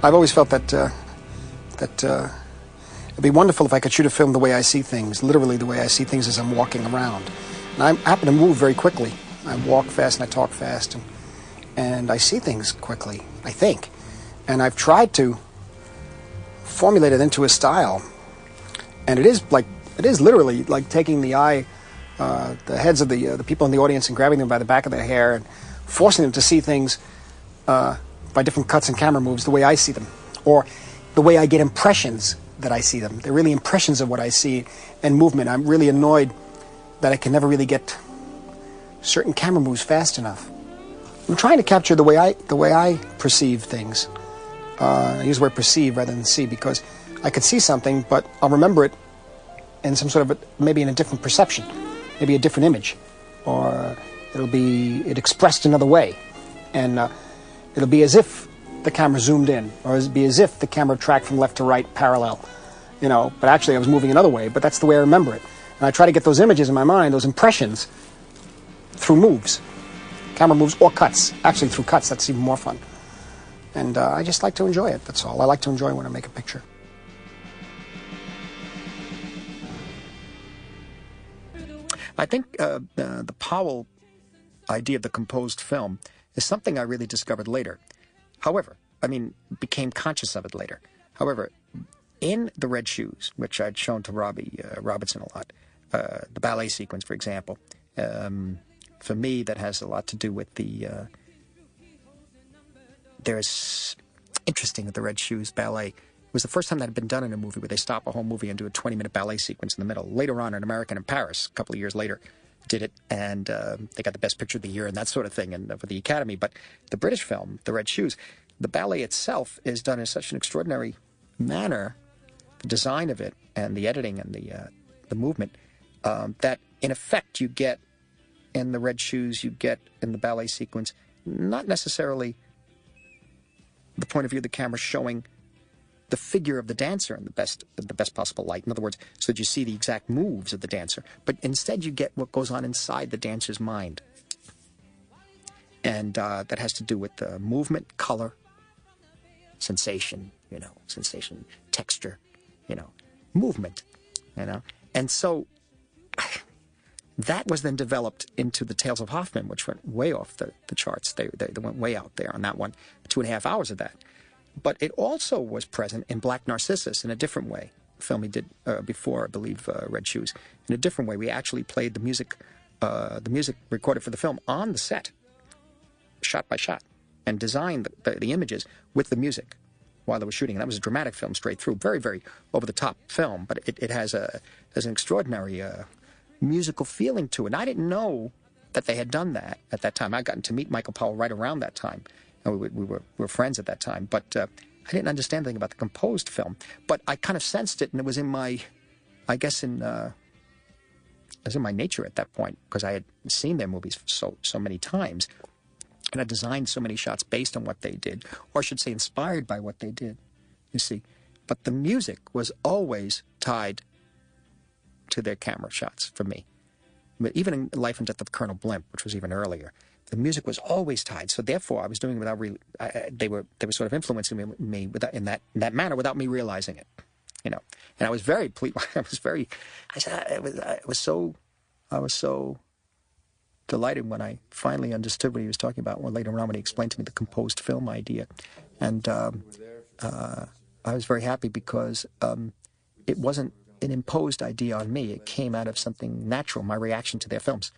I've always felt that it'd be wonderful if I could shoot a film the way I see things, literally the way I see things as I'm walking around. And I happen to move very quickly. I walk fast and I talk fast, and I see things quickly, I think. And I've tried to formulate it into a style, and it is literally like taking the eye, the heads of the people in the audience and grabbing them by the back of their hair and forcing them to see things by different cuts and camera moves the way I see them, or the way I get impressions that I see them. They're really impressions of what I see and movement. I'm really annoyed that I can never really get certain camera moves fast enough. I'm trying to capture the way I perceive things. I use the word perceive rather than see, because I could see something, but I'll remember it in some sort of maybe in a different perception, maybe a different image, or it'll be expressed another way, and it'll be as if the camera zoomed in, or it'll be as if the camera tracked from left to right parallel, but actually I was moving another way, but that's the way I remember it. And I try to get those images in my mind, those impressions, through moves, camera moves or cuts. Actually through cuts, that's even more fun. And I just like to enjoy it, that's all. I like to enjoy when I make a picture. I think the Powell idea of the composed film is something I really discovered later. However, became conscious of it later. However, in The Red Shoes, which I'd shown to Robbie Robertson a lot, the ballet sequence, for example, for me, that has a lot to do with there's interesting that The Red Shoes ballet was the first time that had been done in a movie where they stop a whole movie and do a 20-minute ballet sequence in the middle. Later on, an American in Paris, a couple of years later, did it, and they got the Best Picture of the Year and that sort of thing, and for the Academy. But the British film, The Red Shoes, the ballet itself is done in such an extraordinary manner, the design of it and the editing and the movement, that in effect you get in The Red Shoes, you get in the ballet sequence, not necessarily the point of view of the camera showing the figure of the dancer in the best possible light. In other words, so that you see the exact moves of the dancer, but instead you get what goes on inside the dancer's mind. And that has to do with the movement, color, sensation, texture, movement, And so that was then developed into the Tales of Hoffman, which went way off the charts. They went way out there on that one, 2.5 hours of that. But it also was present in Black Narcissus in a different way, a film he did before, I believe, Red Shoes. In a different way, we actually played the music recorded for the film on the set, shot by shot, and designed the images with the music while they were shooting. And that was a dramatic film straight through, very, very over-the-top film, but it has an extraordinary musical feeling to it. And I didn't know that they had done that at that time. I'd gotten to meet Michael Powell right around that time. And we were friends at that time, but I didn't understand anything about the composed film. But I kind of sensed it, and it was in my, I guess, it was in my nature at that point, because I had seen their movies so many times, and I designed so many shots based on what they did, or I should say inspired by what they did, you see. But the music was always tied to their camera shots for me. But even in Life and Death of Colonel Blimp, which was even earlier, the music was always tied. So therefore, I was doing it without they were sort of influencing me in that manner without me realizing it, And I was very pleased. I was so delighted when I finally understood what he was talking about. Or later on, when he explained to me the composed film idea, and I was very happy because it wasn't an imposed idea on me. It came out of something natural, my reaction to their films.